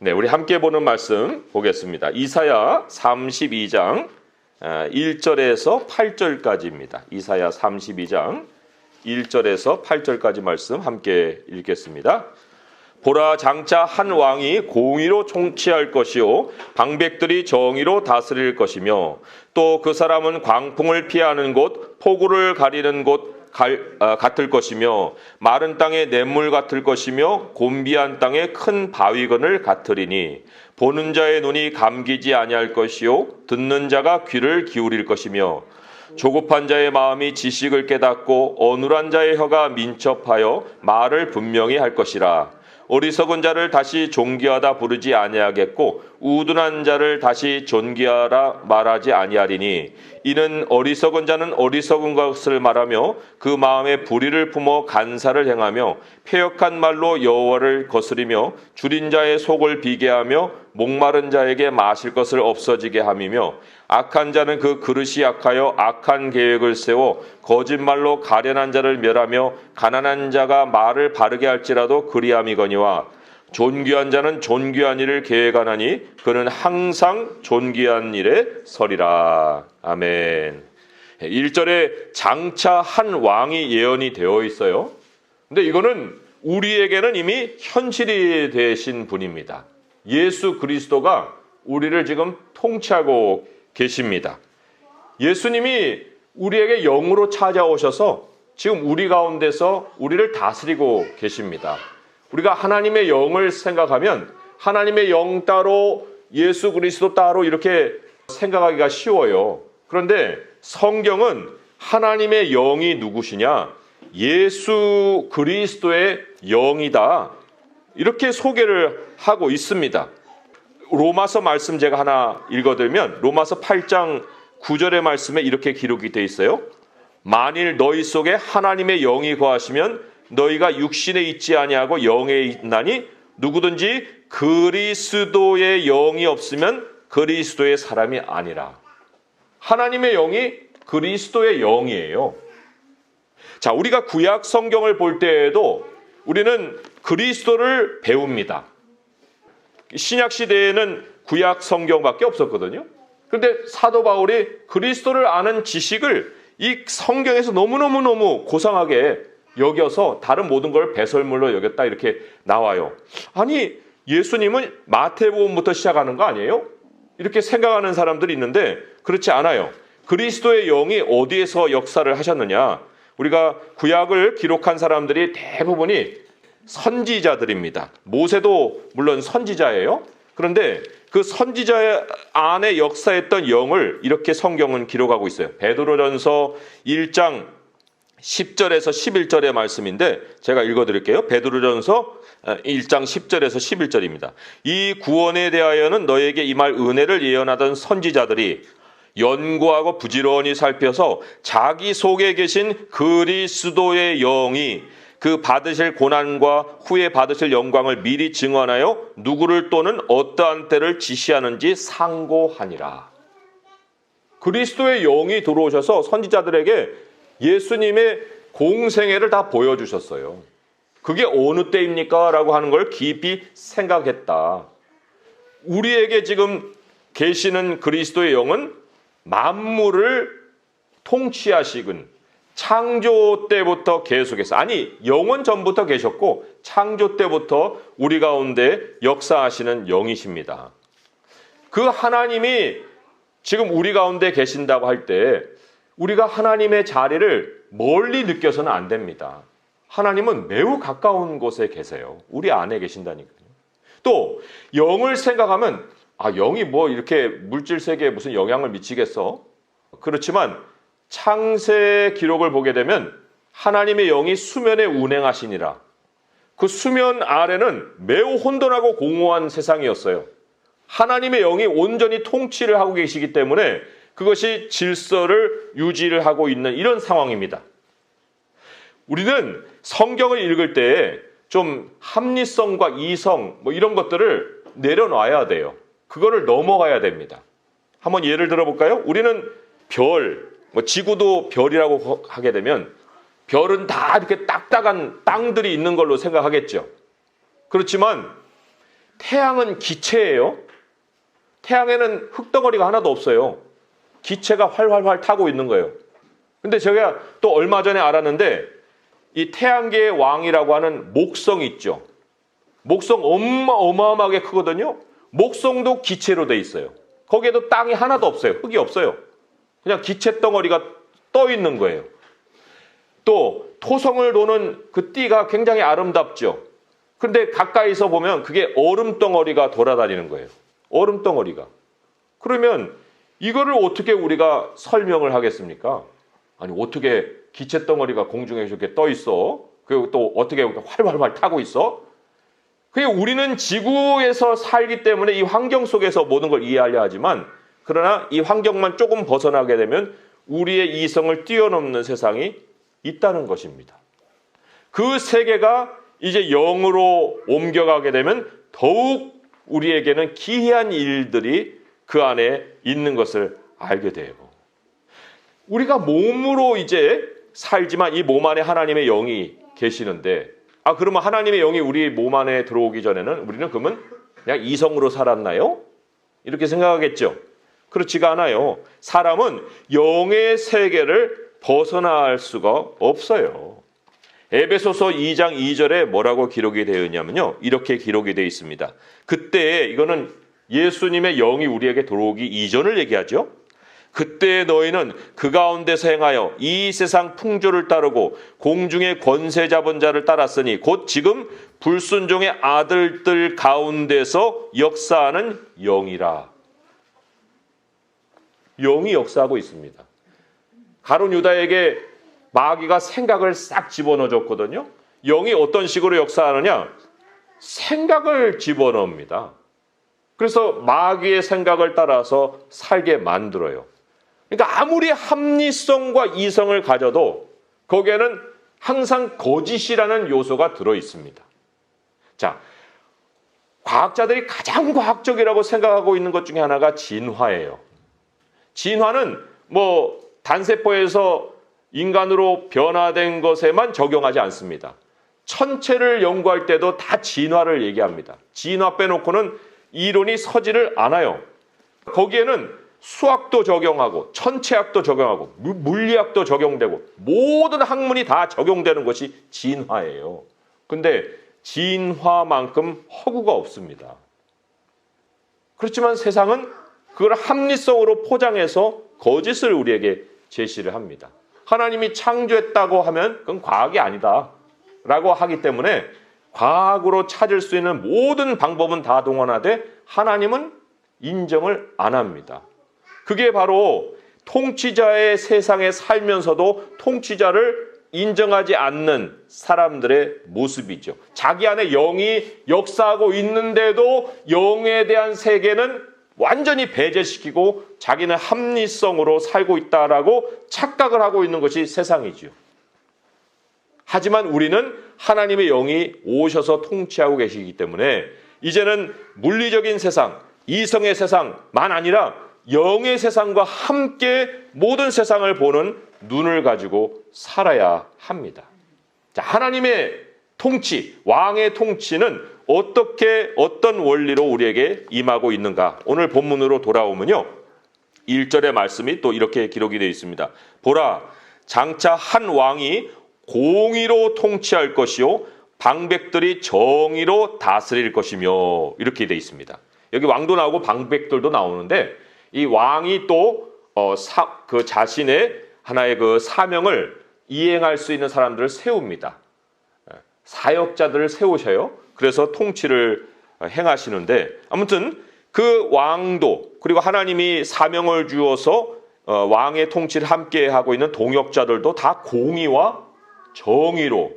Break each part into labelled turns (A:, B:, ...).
A: 네, 우리 함께 보는 말씀 보겠습니다. 이사야 32장 1절에서 8절까지입니다. 이사야 32장 1절에서 8절까지 말씀 함께 읽겠습니다. 보라, 장차 한 왕이 공의로 통치할 것이요 방백들이 정의로 다스릴 것이며 또 그 사람은 광풍을 피하는 곳, 폭우를 가리는 곳 같을 것이며 마른 땅의 냇물 같을 것이며 곤비한 땅의 큰 바위건을 같으리니 보는 자의 눈이 감기지 아니할 것이요 듣는 자가 귀를 기울일 것이며 조급한 자의 마음이 지식을 깨닫고 어눌한 자의 혀가 민첩하여 말을 분명히 할 것이라. 어리석은 자를 다시 존귀하다 부르지 아니하겠고 우둔한 자를 다시 존귀하라 말하지 아니하리니 이는 어리석은 자는 어리석은 것을 말하며 그 마음에 불의를 품어 간사를 행하며 패역한 말로 여호와를 거스리며 줄인 자의 속을 비게 하며 목마른 자에게 마실 것을 없어지게 함이며 악한 자는 그 그릇이 악하여 악한 계획을 세워 거짓말로 가련한 자를 멸하며 가난한 자가 말을 바르게 할지라도 그리함이거니와 존귀한 자는 존귀한 일을 계획하나니 그는 항상 존귀한 일에 서리라. 아멘. 1절에 장차 한 왕이 예언이 되어 있어요. 근데 이거는 우리에게는 이미 현실이 되신 분입니다. 예수 그리스도가 우리를 지금 통치하고 계십니다. 예수님이 우리에게 영으로 찾아오셔서 지금 우리 가운데서 우리를 다스리고 계십니다. 우리가 하나님의 영을 생각하면 하나님의 영 따로 예수 그리스도 따로 이렇게 생각하기가 쉬워요. 그런데 성경은 하나님의 영이 누구시냐? 예수 그리스도의 영이다. 이렇게 소개를 하고 있습니다. 로마서 말씀 제가 하나 읽어드리면 로마서 8장 9절의 말씀에 이렇게 기록이 되어 있어요. 만일 너희 속에 하나님의 영이 거하시면 너희가 육신에 있지 아니하고 영에 있나니 누구든지 그리스도의 영이 없으면 그리스도의 사람이 아니라. 하나님의 영이 그리스도의 영이에요. 자, 우리가 구약 성경을 볼 때에도 우리는 그리스도를 배웁니다. 신약 시대에는 구약 성경밖에 없었거든요. 그런데 사도 바울이 그리스도를 아는 지식을 이 성경에서 너무너무 고상하게 여겨서 다른 모든 걸 배설물로 여겼다 이렇게 나와요. 아니, 예수님은 마태복음부터 시작하는 거 아니에요? 이렇게 생각하는 사람들이 있는데 그렇지 않아요. 그리스도의 영이 어디에서 역사를 하셨느냐? 우리가 구약을 기록한 사람들이 대부분이 선지자들입니다. 모세도 물론 선지자예요. 그런데 그 선지자 안에 역사했던 영을 이렇게 성경은 기록하고 있어요. 베드로전서 1장 10절에서 11절의 말씀인데 제가 읽어드릴게요. 베드로전서 1장 10절에서 11절입니다. 이 구원에 대하여는 너에게 임할 은혜를 예언하던 선지자들이 연구하고 부지런히 살펴서 자기 속에 계신 그리스도의 영이 그 받으실 고난과 후에 받으실 영광을 미리 증언하여 누구를 또는 어떠한 때를 지시하는지 상고하니라. 그리스도의 영이 들어오셔서 선지자들에게 예수님의 공생애를 다 보여주셨어요. 그게 어느 때입니까? 라고 하는 걸 깊이 생각했다. 우리에게 지금 계시는 그리스도의 영은 만물을 통치하시군 창조 때부터 계속해서, 아니 영원 전부터 계셨고 창조 때부터 우리 가운데 역사하시는 영이십니다. 그 하나님이 지금 우리 가운데 계신다고 할 때 우리가 하나님의 자리를 멀리 느껴서는 안 됩니다. 하나님은 매우 가까운 곳에 계세요. 우리 안에 계신다니까요. 또 영을 생각하면 영이 뭐 이렇게 물질 세계에 무슨 영향을 미치겠어? 그렇지만 창세 기록을 보게 되면 하나님의 영이 수면에 운행하시니라. 그 수면 아래는 매우 혼돈하고 공허한 세상이었어요. 하나님의 영이 온전히 통치를 하고 계시기 때문에 그것이 질서를 유지를 하고 있는 이런 상황입니다. 우리는 성경을 읽을 때 좀 합리성과 이성 이런 것들을 내려놔야 돼요. 그거를 넘어가야 됩니다. 한번 예를 들어볼까요? 우리는 별, 지구도 별이라고 하게 되면 별은 다 이렇게 딱딱한 땅들이 있는 걸로 생각하겠죠. 그렇지만 태양은 기체예요. 태양에는 흙덩어리가 하나도 없어요. 기체가 활활활 타고 있는 거예요. 근데 제가 또 얼마 전에 알았는데 이 태양계의 왕이라고 하는 목성이 있죠. 목성 어마어마하게 크거든요. 목성도 기체로 돼 있어요. 거기에도 땅이 하나도 없어요. 흙이 없어요. 그냥 기체 덩어리가 떠 있는 거예요. 또 토성을 도는 그 띠가 굉장히 아름답죠. 그런데 가까이서 보면 그게 얼음 덩어리가 돌아다니는 거예요. 얼음 덩어리가. 그러면 이거를 어떻게 우리가 설명을 하겠습니까? 아니 어떻게 기체 덩어리가 공중에 이렇게 떠 있어? 그리고 또 어떻게 활활활 타고 있어? 그게 우리는 지구에서 살기 때문에 이 환경 속에서 모든 걸 이해하려 하지만 그러나 이 환경만 조금 벗어나게 되면 우리의 이성을 뛰어넘는 세상이 있다는 것입니다. 그 세계가 이제 영으로 옮겨가게 되면 더욱 우리에게는 기이한 일들이 그 안에 있는 것을 알게 돼요. 우리가 몸으로 이제 살지만 이 몸 안에 하나님의 영이 계시는데 그러면 하나님의 영이 우리 몸 안에 들어오기 전에는 우리는 그러면 그냥 이성으로 살았나요? 이렇게 생각하겠죠. 그렇지가 않아요. 사람은 영의 세계를 벗어날 수가 없어요. 에베소서 2장 2절에 뭐라고 기록이 되어 있냐면요. 이렇게 기록이 되어 있습니다. 그때 이거는 예수님의 영이 우리에게 들어오기 이전을 얘기하죠. 그때 너희는 그 가운데서 행하여 이 세상 풍조를 따르고 공중의 권세 잡은 자를 따랐으니 곧 지금 불순종의 아들들 가운데서 역사하는 영이라. 영이 역사하고 있습니다. 가룟 유다에게 마귀가 생각을 싹 집어넣어 줬거든요. 영이 어떤 식으로 역사하느냐? 생각을 집어넣습니다. 그래서 마귀의 생각을 따라서 살게 만들어요. 그러니까 아무리 합리성과 이성을 가져도 거기에는 항상 거짓이라는 요소가 들어 있습니다. 자, 과학자들이 가장 과학적이라고 생각하고 있는 것 중에 하나가 진화예요. 진화는 단세포에서 인간으로 변화된 것에만 적용하지 않습니다. 천체를 연구할 때도 다 진화를 얘기합니다. 진화 빼놓고는 이론이 서지를 않아요. 거기에는 수학도 적용하고 천체학도 적용하고 물리학도 적용되고 모든 학문이 다 적용되는 것이 진화예요. 근데 진화만큼 허구가 없습니다. 그렇지만 세상은 그걸 합리성으로 포장해서 거짓을 우리에게 제시를 합니다. 하나님이 창조했다고 하면 그건 과학이 아니다 라고 하기 때문에 과학으로 찾을 수 있는 모든 방법은 다 동원하되 하나님은 인정을 안 합니다. 그게 바로 통치자의 세상에 살면서도 통치자를 인정하지 않는 사람들의 모습이죠. 자기 안에 영이 역사하고 있는데도 영에 대한 세계는 완전히 배제시키고 자기는 합리성으로 살고 있다라고 착각을 하고 있는 것이 세상이지요. 하지만 우리는 하나님의 영이 오셔서 통치하고 계시기 때문에 이제는 물리적인 세상, 이성의 세상만 아니라 영의 세상과 함께 모든 세상을 보는 눈을 가지고 살아야 합니다. 자, 하나님의 통치, 왕의 통치는 어떤 원리로 우리에게 임하고 있는가? 오늘 본문으로 돌아오면요. 1절의 말씀이 또 이렇게 기록이 되어 있습니다. 보라, 장차 한 왕이 공의로 통치할 것이요 방백들이 정의로 다스릴 것이며 이렇게 되어 있습니다. 여기 왕도 나오고 방백들도 나오는데 이 왕이 또 그 자신의 하나의 그 사명을 이행할 수 있는 사람들을 세웁니다. 사역자들을 세우셔요. 그래서 통치를 행하시는데 아무튼 그 왕도 그리고 하나님이 사명을 주어서 왕의 통치를 함께 하고 있는 동역자들도 다 공의와 정의로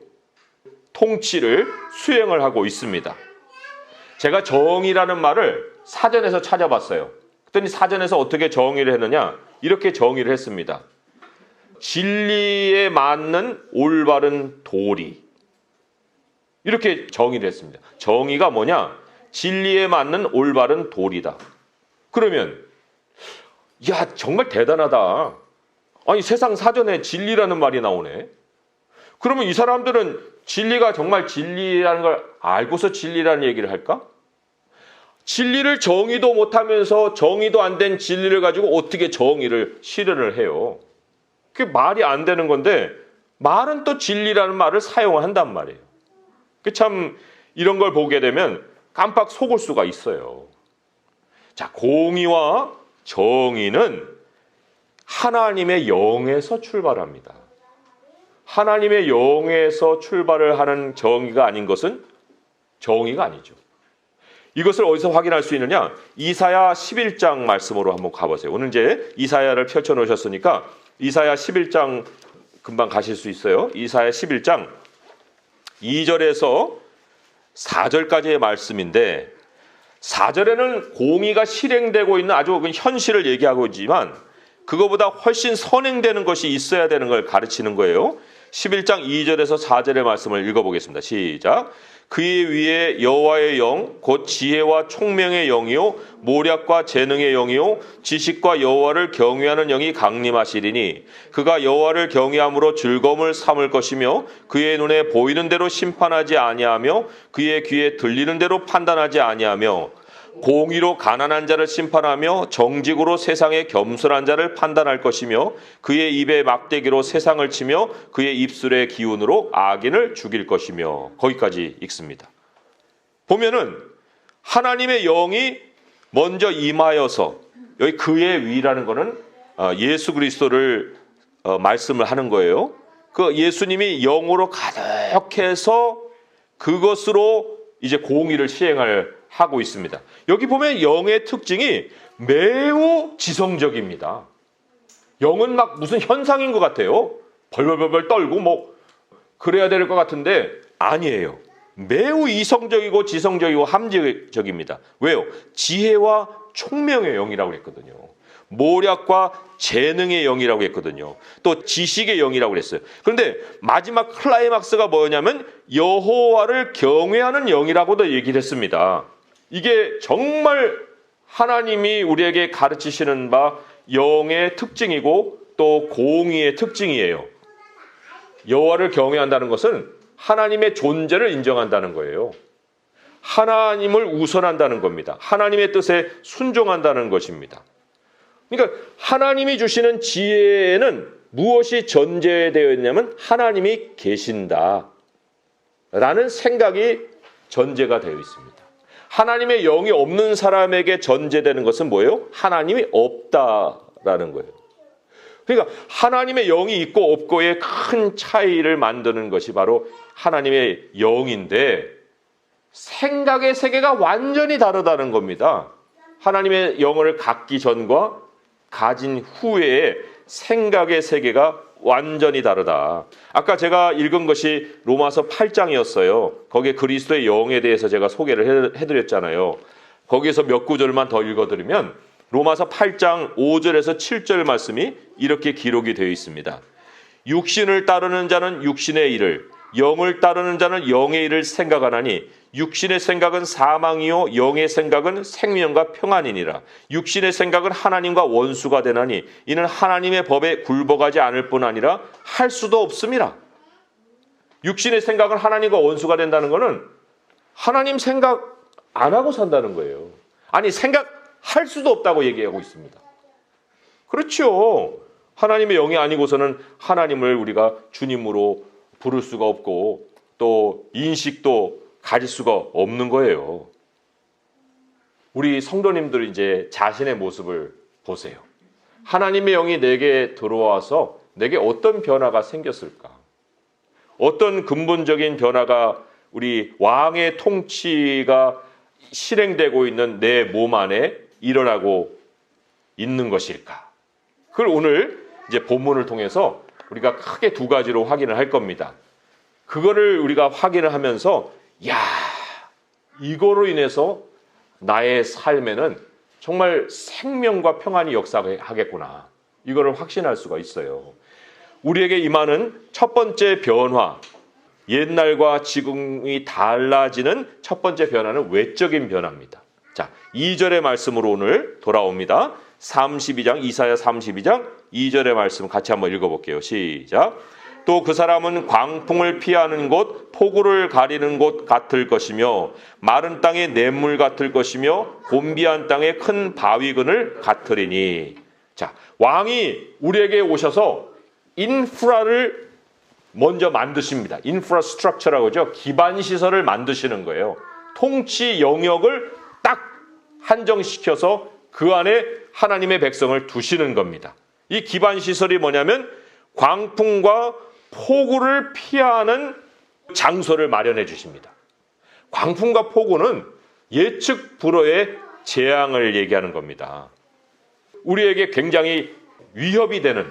A: 통치를 수행을 하고 있습니다. 제가 정의라는 말을 사전에서 찾아봤어요. 그랬더니 사전에서 어떻게 정의를 했느냐? 이렇게 정의를 했습니다. 진리에 맞는 올바른 도리. 이렇게 정의를 했습니다. 정의가 뭐냐? 진리에 맞는 올바른 도리다. 그러면 야, 정말 대단하다. 아니, 세상 사전에 진리라는 말이 나오네. 그러면 이 사람들은 진리가 정말 진리라는 걸 알고서 진리라는 얘기를 할까? 진리를 정의도 못하면서 정의도 안 된 진리를 가지고 어떻게 정의를 실현을 해요? 그게 말이 안 되는 건데 말은 또 진리라는 말을 사용을 한단 말이에요. 참 이런 걸 보게 되면 깜빡 속을 수가 있어요. 자, 공의와 정의는 하나님의 영에서 출발합니다. 하나님의 영에서 출발을 하는 정의가 아닌 것은 정의가 아니죠. 이것을 어디서 확인할 수 있느냐? 이사야 11장 말씀으로 한번 가보세요. 오늘 이제 이사야를 펼쳐놓으셨으니까 이사야 11장 금방 가실 수 있어요. 이사야 11장 2절에서 4절까지의 말씀인데 4절에는 공의가 실행되고 있는 아주 현실을 얘기하고 있지만 그거보다 훨씬 선행되는 것이 있어야 되는 걸 가르치는 거예요. 11장 2절에서 4절의 말씀을 읽어보겠습니다. 시작. 그의 위에 여호와의 영, 곧 지혜와 총명의 영이요 모략과 재능의 영이요 지식과 여호와를 경외하는 영이 강림하시리니 그가 여호와를 경외함으로 즐거움을 삼을 것이며 그의 눈에 보이는 대로 심판하지 아니하며 그의 귀에 들리는 대로 판단하지 아니하며 공의로 가난한 자를 심판하며 정직으로 세상의 겸손한 자를 판단할 것이며 그의 입에 막대기로 세상을 치며 그의 입술의 기운으로 악인을 죽일 것이며 거기까지 읽습니다. 보면은 하나님의 영이 먼저 임하여서 여기 그의 위라는 거는 예수 그리스도를 말씀을 하는 거예요. 그 예수님이 영으로 가득해서 그것으로 이제 공의를 하고 있습니다. 여기 보면 영의 특징이 매우 지성적입니다. 영은 막 무슨 현상인 것 같아요. 벌벌벌 떨고 뭐 그래야 될 것 같은데 아니에요. 매우 이성적이고 지성적이고 함지적입니다. 왜요? 지혜와 총명의 영이라고 했거든요. 모략과 재능의 영이라고 했거든요. 또 지식의 영이라고 했어요. 그런데 마지막 클라이막스가 뭐냐면 여호와를 경외하는 영이라고도 얘기를 했습니다. 이게 정말 하나님이 우리에게 가르치시는 바 영의 특징이고 또 공의의 특징이에요. 여호와를 경외한다는 것은 하나님의 존재를 인정한다는 거예요. 하나님을 우선한다는 겁니다. 하나님의 뜻에 순종한다는 것입니다. 그러니까 하나님이 주시는 지혜에는 무엇이 전제되어 있냐면 하나님이 계신다 라는 생각이 전제가 되어 있습니다. 하나님의 영이 없는 사람에게 전제되는 것은 뭐예요? 하나님이 없다라는 거예요. 그러니까 하나님의 영이 있고 없고의 큰 차이를 만드는 것이 바로 하나님의 영인데 생각의 세계가 완전히 다르다는 겁니다. 하나님의 영을 갖기 전과 가진 후에 생각의 세계가 완전히 다르다. 아까 제가 읽은 것이 로마서 8장이었어요. 거기에 그리스도의 영에 대해서 제가 소개를 해드렸잖아요. 거기에서 몇 구절만 더 읽어드리면 로마서 8장 5절에서 7절 말씀이 이렇게 기록이 되어 있습니다. 육신을 따르는 자는 육신의 일을, 영을 따르는 자는 영의 일을 생각하나니 육신의 생각은 사망이요 영의 생각은 생명과 평안이니라. 육신의 생각은 하나님과 원수가 되나니 이는 하나님의 법에 굴복하지 않을 뿐 아니라 할 수도 없음이라. 육신의 생각은 하나님과 원수가 된다는 것은 하나님 생각 안 하고 산다는 거예요. 아니 생각할 수도 없다고 얘기하고 있습니다. 그렇죠. 하나님의 영이 아니고서는 하나님을 우리가 주님으로 부를 수가 없고 또 인식도 가질 수가 없는 거예요. 우리 성도님들 이제 자신의 모습을 보세요. 하나님의 영이 내게 들어와서 내게 어떤 변화가 생겼을까? 어떤 근본적인 변화가 우리 왕의 통치가 실행되고 있는 내 몸 안에 일어나고 있는 것일까? 그걸 오늘 이제 본문을 통해서 우리가 크게 두 가지로 확인을 할 겁니다. 그거를 우리가 확인을 하면서 야, 이거로 인해서 나의 삶에는 정말 생명과 평안이 역사하겠구나. 이거를 확신할 수가 있어요. 우리에게 임하는 첫 번째 변화, 옛날과 지금이 달라지는 첫 번째 변화는 외적인 변화입니다. 자, 2절의 말씀으로 오늘 돌아옵니다. 32장, 이사야 32장 2절의 말씀 같이 한번 읽어볼게요. 시작. 또 그 사람은 광풍을 피하는 곳, 폭우를 가리는 곳 같을 것이며 마른 땅의 냇물 같을 것이며 곤비한 땅의 큰 바위근을 같으리니. 자, 왕이 우리에게 오셔서 인프라를 먼저 만드십니다. 인프라스트럭처라고 하죠. 기반 시설을 만드시는 거예요. 통치 영역을 딱 한정시켜서 그 안에 하나님의 백성을 두시는 겁니다. 이 기반 시설이 뭐냐면 광풍과 폭우를 피하는 장소를 마련해 주십니다. 광풍과 폭우는 예측 불허의 재앙을 얘기하는 겁니다. 우리에게 굉장히 위협이 되는,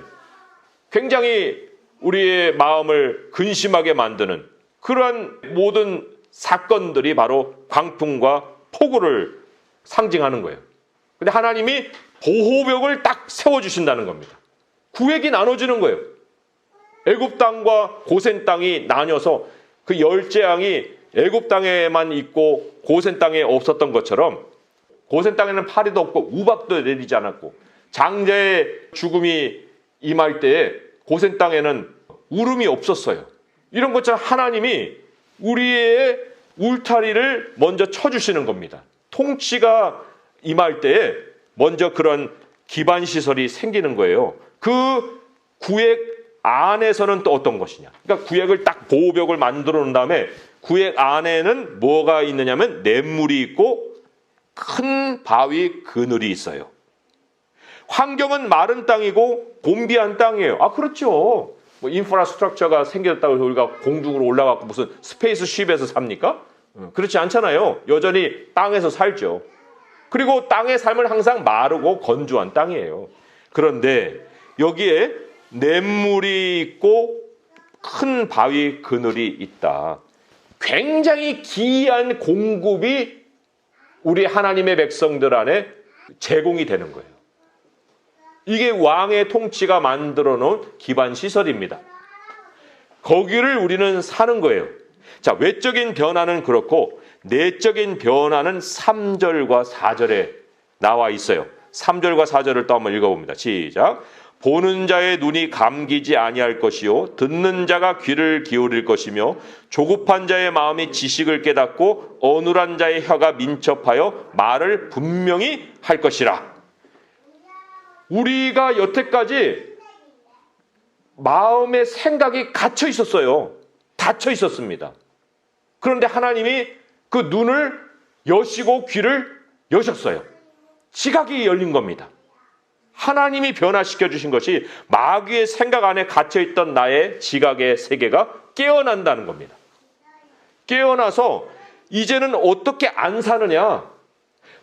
A: 굉장히 우리의 마음을 근심하게 만드는 그러한 모든 사건들이 바로 광풍과 폭우를 상징하는 거예요. 근데 하나님이 보호벽을 딱 세워주신다는 겁니다. 구획이 나눠지는 거예요. 애굽 땅과 고센 땅이 나뉘어서 그 열 재앙이 애굽 땅에만 있고 고센 땅에 없었던 것처럼, 고센 땅에는 파리도 없고 우박도 내리지 않았고 장자의 죽음이 임할 때에 고센 땅에는 울음이 없었어요. 이런 것처럼 하나님이 우리의 울타리를 먼저 쳐주시는 겁니다. 통치가 임할 때에 먼저 그런 기반 시설이 생기는 거예요. 그 구획 안에서는 또 어떤 것이냐. 그러니까 구획을 딱 보호벽을 만들어 놓은 다음에 구획 안에는 뭐가 있느냐면 냇물이 있고 큰 바위 그늘이 있어요. 환경은 마른 땅이고 곤비한 땅이에요. 아, 그렇죠. 뭐 인프라스트럭처가 생겼다고 해서 우리가 공중으로 올라가고 무슨 스페이스 쉽에서 삽니까? 그렇지 않잖아요. 여전히 땅에서 살죠. 그리고 땅의 삶은 항상 마르고 건조한 땅이에요. 그런데 여기에 냇물이 있고 큰 바위 그늘이 있다. 굉장히 기이한 공급이 우리 하나님의 백성들 안에 제공이 되는 거예요. 이게 왕의 통치가 만들어 놓은 기반 시설입니다. 거기를 우리는 사는 거예요. 자, 외적인 변화는 그렇고 내적인 변화는 3절과 4절에 나와 있어요. 3절과 4절을 또 한번 읽어봅니다. 시작. 보는 자의 눈이 감기지 아니할 것이요 듣는 자가 귀를 기울일 것이며 조급한 자의 마음이 지식을 깨닫고 어눌한 자의 혀가 민첩하여 말을 분명히 할 것이라. 우리가 여태까지 마음의 생각이 갇혀 있었어요. 닫혀 있었습니다. 그런데 하나님이 그 눈을 여시고 귀를 여셨어요. 지각이 열린 겁니다. 하나님이 변화시켜 주신 것이 마귀의 생각 안에 갇혀있던 나의 지각의 세계가 깨어난다는 겁니다. 깨어나서 이제는 어떻게 안 사느냐.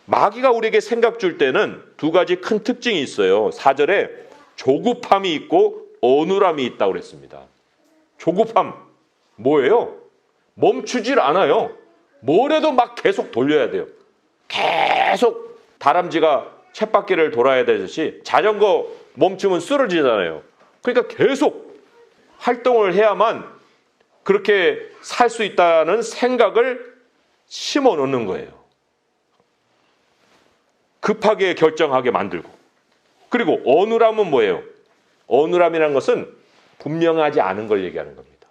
A: 마귀가 우리에게 생각 줄 때는 두 가지 큰 특징이 있어요. 4절에 조급함이 있고 어눌함이 있다고 그랬습니다. 조급함 뭐예요? 멈추질 않아요. 뭐래도 막 계속 돌려야 돼요. 계속 다람쥐가 쳇바퀴를 돌아야 되듯이 자전거 멈추면 쓰러지잖아요. 그러니까 계속 활동을 해야만 그렇게 살 수 있다는 생각을 심어 놓는 거예요. 급하게 결정하게 만들고. 그리고 어눌함은 뭐예요? 어눌함이라는 것은 분명하지 않은 걸 얘기하는 겁니다.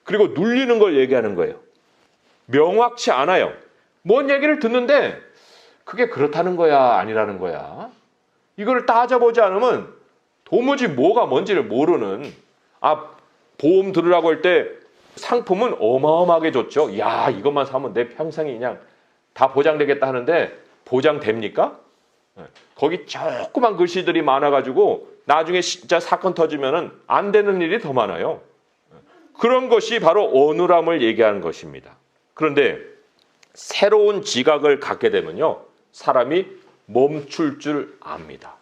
A: 그리고 눌리는 걸 얘기하는 거예요. 명확치 않아요. 뭔 얘기를 듣는데 그게 그렇다는 거야, 아니라는 거야. 이거를 따져보지 않으면 도무지 뭐가 뭔지를 모르는. 보험 들으라고 할 때 상품은 어마어마하게 좋죠. 야, 이것만 사면 내 평생이 그냥 다 보장되겠다 하는데 보장됩니까? 거기 조그만 글씨들이 많아가지고 나중에 진짜 사건 터지면은 안 되는 일이 더 많아요. 그런 것이 바로 어눌함을 얘기하는 것입니다. 그런데 새로운 지각을 갖게 되면요, 사람이 멈출 줄 압니다.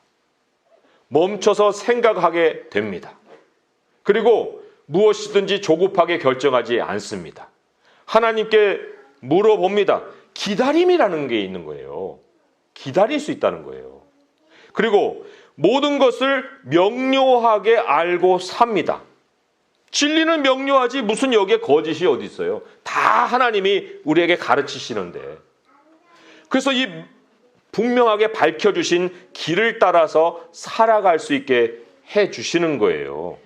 A: 멈춰서 생각하게 됩니다. 그리고 무엇이든지 조급하게 결정하지 않습니다. 하나님께 물어봅니다. 기다림이라는 게 있는 거예요. 기다릴 수 있다는 거예요. 그리고 모든 것을 명료하게 알고 삽니다. 진리는 명료하지 무슨 여기에 거짓이 어디 있어요. 다 하나님이 우리에게 가르치시는데. 그래서 이 분명하게 밝혀주신 길을 따라서 살아갈 수 있게 해주시는 거예요.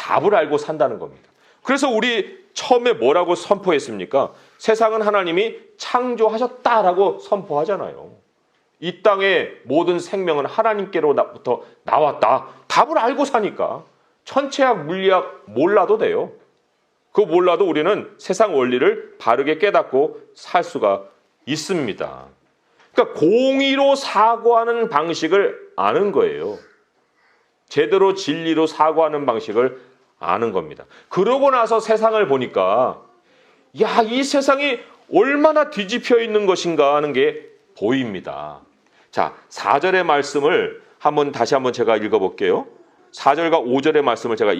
A: 답을 알고 산다는 겁니다. 그래서 우리 처음에 뭐라고 선포했습니까? 세상은 하나님이 창조하셨다라고 선포하잖아요. 이 땅의 모든 생명은 하나님께로부터 나왔다. 답을 알고 사니까 천체학, 물리학 몰라도 돼요. 그거 몰라도 우리는 세상 원리를 바르게 깨닫고 살 수가 있습니다. 그러니까 공의로 사고하는 방식을 아는 거예요. 제대로 진리로 사고하는 방식을 아는 겁니다. 그러고 나서 세상을 보니까 야, 이 세상이 얼마나 뒤집혀 있는 것인가 하는 게 보입니다. 자, 4절의 말씀을 다시 한번 제가 읽어볼게요. 4절과 5절의 말씀을 제가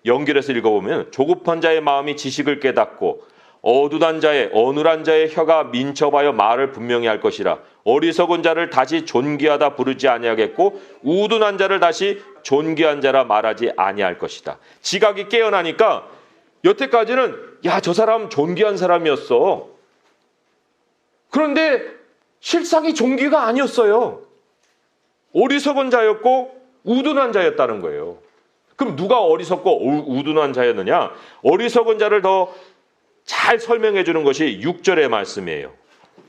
A: 연결해서 읽어보면 조급한 자의 마음이 지식을 깨닫고 어눌한 자의 혀가 민첩하여 말을 분명히 할 것이라. 어리석은 자를 다시 존귀하다 부르지 아니하겠고 우둔한 자를 다시 존귀한 자라 말하지 아니할 것이다. 지각이 깨어나니까 여태까지는 야, 저 사람 존귀한 사람이었어. 그런데 실상이 존귀가 아니었어요. 어리석은 자였고 우둔한 자였다는 거예요. 그럼 누가 어리석고 우둔한 자였느냐? 어리석은 자를 더 잘 설명해 주는 것이 6절의 말씀이에요.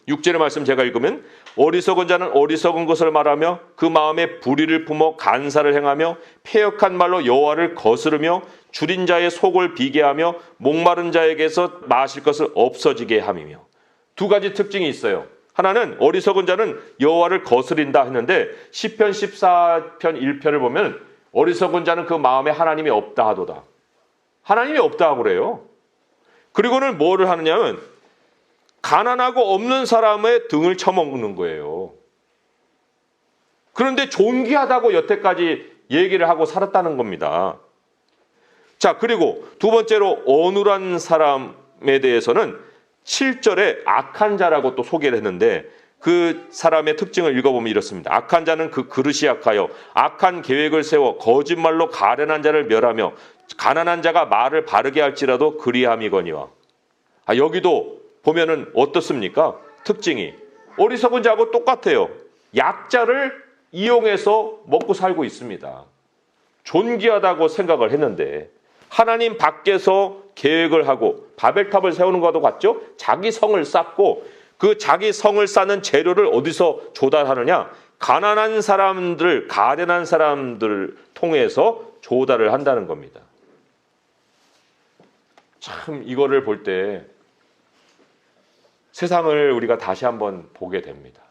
A: 6절의 말씀 제가 읽으면 어리석은 자는 어리석은 것을 말하며 그 마음에 불의를 품어 간사를 행하며 패역한 말로 여호와를 거스르며 줄인 자의 속을 비게 하며 목마른 자에게서 마실 것을 없어지게 함이며. 두 가지 특징이 있어요. 하나는 어리석은 자는 여호와를 거스린다 했는데 시편 14편 1편을 보면 어리석은 자는 그 마음에 하나님이 없다 하도다. 하나님이 없다고 그래요. 그리고는 뭐를 하느냐면 가난하고 없는 사람의 등을 쳐먹는 거예요. 그런데 존귀하다고 여태까지 얘기를 하고 살았다는 겁니다. 자, 그리고 두 번째로 어눌한 사람에 대해서는 7절에 악한 자라고 또 소개를 했는데 그 사람의 특징을 읽어보면 이렇습니다. 악한 자는 그 그릇이 악하여 악한 계획을 세워 거짓말로 가련한 자를 멸하며 가난한 자가 말을 바르게 할지라도 그리함이거니와. 여기도 보면은 어떻습니까? 특징이 어리석은 자하고 똑같아요. 약자를 이용해서 먹고 살고 있습니다. 존귀하다고 생각을 했는데 하나님 밖에서 계획을 하고 바벨탑을 세우는 것과도 같죠? 자기 성을 쌓고 그 자기 성을 쌓는 재료를 어디서 조달하느냐? 가난한 사람들, 가련한 사람들을 통해서 조달을 한다는 겁니다. 참 이거를 볼 때 세상을 우리가 다시 한번 보게 됩니다.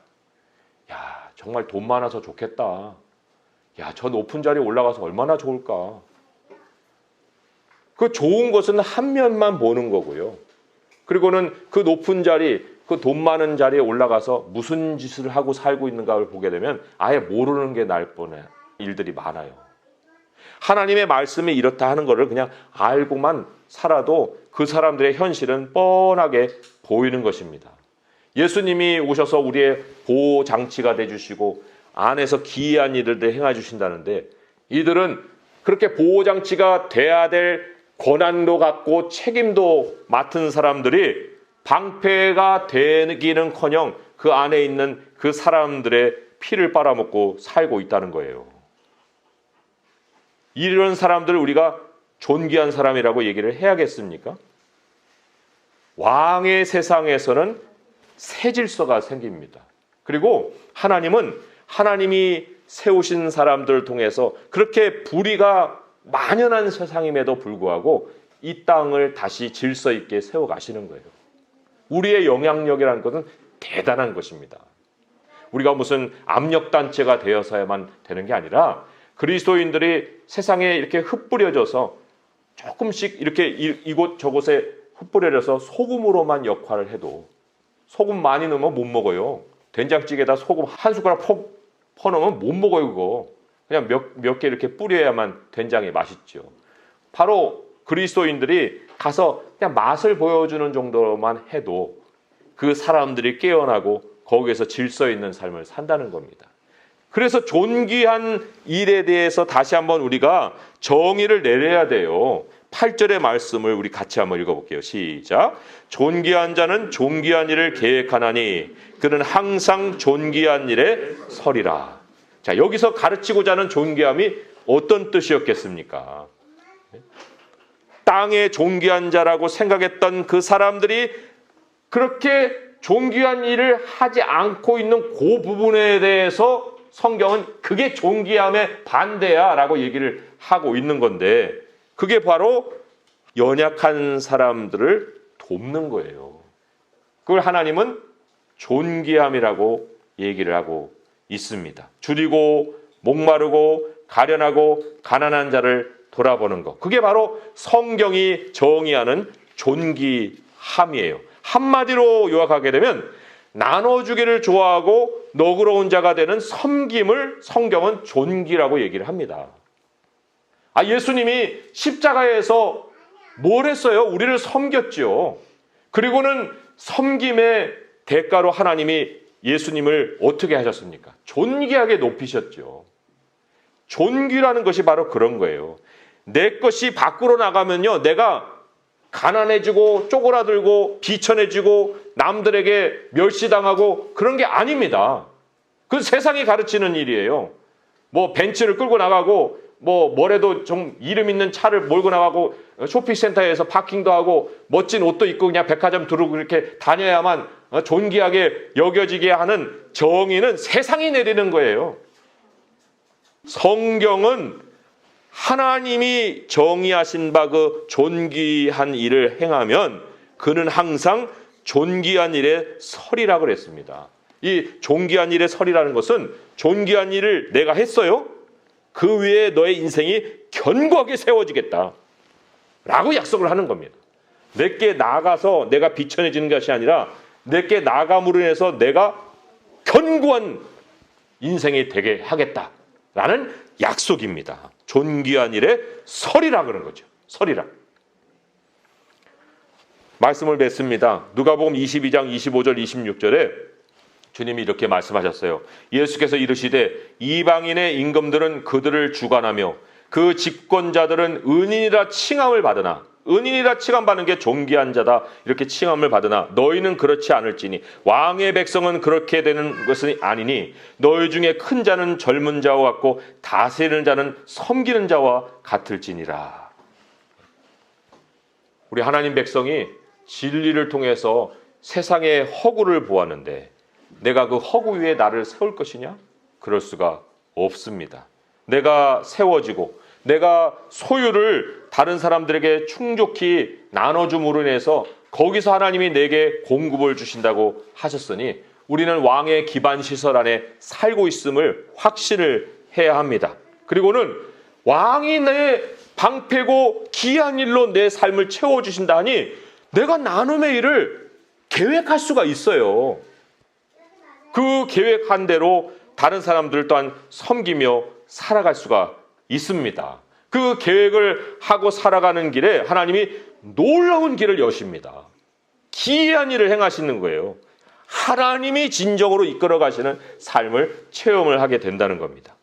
A: 야, 정말 돈 많아서 좋겠다. 야, 저 높은 자리에 올라가서 얼마나 좋을까. 그 좋은 것은 한 면만 보는 거고요. 그리고는 그 높은 자리, 그 돈 많은 자리에 올라가서 무슨 짓을 하고 살고 있는가를 보게 되면 아예 모르는 게 날 뻔해 일들이 많아요. 하나님의 말씀이 이렇다 하는 것을 그냥 알고만 살아도 그 사람들의 현실은 뻔하게 보이는 것입니다. 예수님이 오셔서 우리의 보호장치가 되주시고 안에서 기이한 일들을 행해 주신다는데 이들은 그렇게 보호장치가 돼야 될 권한도 갖고 책임도 맡은 사람들이 방패가 되기는커녕 그 안에 있는 그 사람들의 피를 빨아먹고 살고 있다는 거예요. 이런 사람들을 우리가 존귀한 사람이라고 얘기를 해야겠습니까? 왕의 세상에서는 새 질서가 생깁니다. 그리고 하나님은 하나님이 세우신 사람들을 통해서 그렇게 불의가 만연한 세상임에도 불구하고 이 땅을 다시 질서 있게 세워가시는 거예요. 우리의 영향력이라는 것은 대단한 것입니다. 우리가 무슨 압력단체가 되어서야만 되는 게 아니라 그리스도인들이 세상에 이렇게 흩뿌려져서 조금씩 이렇게 이곳 저곳에 흩뿌려져서 소금으로만 역할을 해도 소금 많이 넣으면 못 먹어요. 된장찌개에다 소금 한 숟가락 퍼넣으면 못 먹어요. 그거 그냥 몇 개 이렇게 뿌려야만 된장이 맛있죠. 바로 그리스도인들이 가서 그냥 맛을 보여주는 정도만 해도 그 사람들이 깨어나고 거기에서 질서 있는 삶을 산다는 겁니다. 그래서 존귀한 일에 대해서 다시 한번 우리가 정의를 내려야 돼요. 8절의 말씀을 우리 같이 한번 읽어볼게요. 시작. 존귀한 자는 존귀한 일을 계획하나니 그는 항상 존귀한 일에 서리라. 자, 여기서 가르치고자 하는 존귀함이 어떤 뜻이었겠습니까? 땅의 존귀한 자라고 생각했던 그 사람들이 그렇게 존귀한 일을 하지 않고 있는 그 부분에 대해서 성경은 그게 존귀함의 반대야 라고 얘기를 하고 있는 건데, 그게 바로 연약한 사람들을 돕는 거예요. 그걸 하나님은 존귀함이라고 얘기를 하고 있습니다. 줄이고 목마르고 가련하고 가난한 자를 돌아보는 것, 그게 바로 성경이 정의하는 존귀함이에요. 한마디로 요약하게 되면 나눠주기를 좋아하고 너그러운 자가 되는 섬김을 성경은 존귀라고 얘기를 합니다. 예수님이 십자가에서 뭘 했어요? 우리를 섬겼죠. 그리고는 섬김의 대가로 하나님이 예수님을 어떻게 하셨습니까? 존귀하게 높이셨죠. 존귀라는 것이 바로 그런 거예요. 내 것이 밖으로 나가면요, 내가 가난해지고 쪼그라들고 비천해지고 남들에게 멸시당하고 그런 게 아닙니다. 그건 세상이 가르치는 일이에요. 뭐 벤츠를 끌고 나가고 뭐래도 좀 이름 있는 차를 몰고 나가고 쇼핑센터에서 파킹도 하고 멋진 옷도 입고 그냥 백화점 두르고 이렇게 다녀야만 존귀하게 여겨지게 하는 정의는 세상이 내리는 거예요. 성경은 하나님이 정의하신 바 그 존귀한 일을 행하면 그는 항상 존귀한 일의 설이라고 그랬습니다. 이 존귀한 일의 설이라는 것은 존귀한 일을 내가 했어요. 그 위에 너의 인생이 견고하게 세워지겠다 라고 약속을 하는 겁니다. 내게 나아가서 내가 비천해지는 것이 아니라 내게 나아감으로 인해서 내가 견고한 인생이 되게 하겠다라는 약속입니다. 존귀한 일의 설이라 그런 거죠. 설이라. 말씀을 맺습니다. 누가복음 22장 25절 26절에 주님이 이렇게 말씀하셨어요. 예수께서 이르시되 이방인의 임금들은 그들을 주관하며 그 집권자들은 은인이라 칭함을 받으나, 은인이라 칭함받는 게 존귀한 자다 이렇게 칭함을 받으나 너희는 그렇지 않을지니 왕의 백성은 그렇게 되는 것은 아니니 너희 중에 큰 자는 젊은 자와 같고 다스리는 자는 섬기는 자와 같을지니라. 우리 하나님 백성이 진리를 통해서 세상의 허구를 보았는데 내가 그 허구 위에 나를 세울 것이냐? 그럴 수가 없습니다. 내가 세워지고 내가 소유를 다른 사람들에게 충족히 나눠줌으로 인해서 거기서 하나님이 내게 공급을 주신다고 하셨으니 우리는 왕의 기반 시설 안에 살고 있음을 확신을 해야 합니다. 그리고는 왕이 내 방패고 귀한 일로 내 삶을 채워주신다 하니 내가 나눔의 일을 계획할 수가 있어요. 그 계획한 대로 다른 사람들 또한 섬기며 살아갈 수가 있습니다. 그 계획을 하고 살아가는 길에 하나님이 놀라운 길을 여십니다. 기이한 일을 행하시는 거예요. 하나님이 진정으로 이끌어 가시는 삶을 체험을 하게 된다는 겁니다.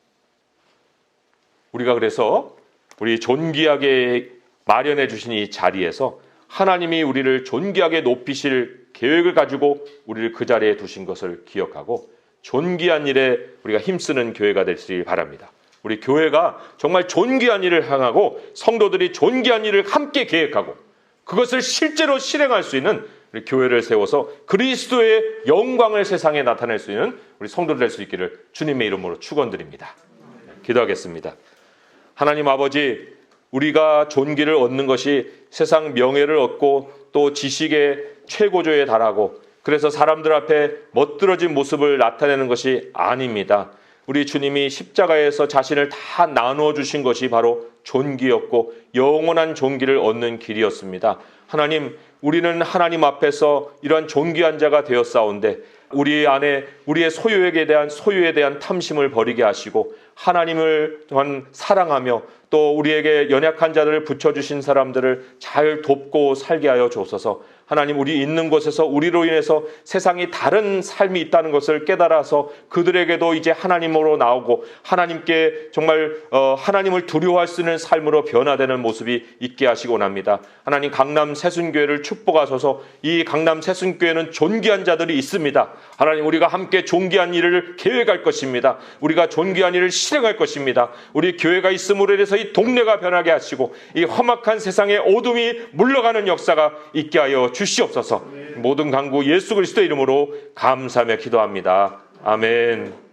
A: 우리가 그래서 우리 존귀하게 마련해 주신 이 자리에서 하나님이 우리를 존귀하게 높이실 계획을 가지고 우리를 그 자리에 두신 것을 기억하고 존귀한 일에 우리가 힘쓰는 교회가 되시길 바랍니다. 우리 교회가 정말 존귀한 일을 향하고 성도들이 존귀한 일을 함께 계획하고 그것을 실제로 실행할 수 있는 우리 교회를 세워서 그리스도의 영광을 세상에 나타낼 수 있는 우리 성도들 될 수 있기를 주님의 이름으로 축원드립니다. 기도하겠습니다. 하나님 아버지, 우리가 존귀를 얻는 것이 세상 명예를 얻고 또 지식의 최고조에 달하고 그래서 사람들 앞에 멋들어진 모습을 나타내는 것이 아닙니다. 우리 주님이 십자가에서 자신을 다 나누어 주신 것이 바로 존귀였고 영원한 존귀를 얻는 길이었습니다. 하나님, 우리는 하나님 앞에서 이러한 존귀한 자가 되었사온데 우리 안에 우리의 소유에 대한 탐심을 버리게 하시고 하나님을 또한 사랑하며 또 우리에게 연약한 자들을 붙여주신 사람들을 잘 돕고 살게 하여 주옵소서. 하나님, 우리 있는 곳에서 우리로 인해서 세상이 다른 삶이 있다는 것을 깨달아서 그들에게도 이제 하나님으로 나오고 하나님께 정말 하나님을 두려워할 수 있는 삶으로 변화되는 모습이 있게 하시고 원합니다. 하나님, 강남 새순교회를 축복하소서. 이 강남 새순교회는 존귀한 자들이 있습니다. 하나님, 우리가 함께 존귀한 일을 계획할 것입니다. 우리가 존귀한 일을 실행할 것입니다. 우리 교회가 있음으로 인해서 이 동네가 변하게 하시고 이 험악한 세상의 어둠이 물러가는 역사가 있게 하여 주시옵소서. 모든 간구 예수 그리스도 이름으로 감사하며 기도합니다. 아멘.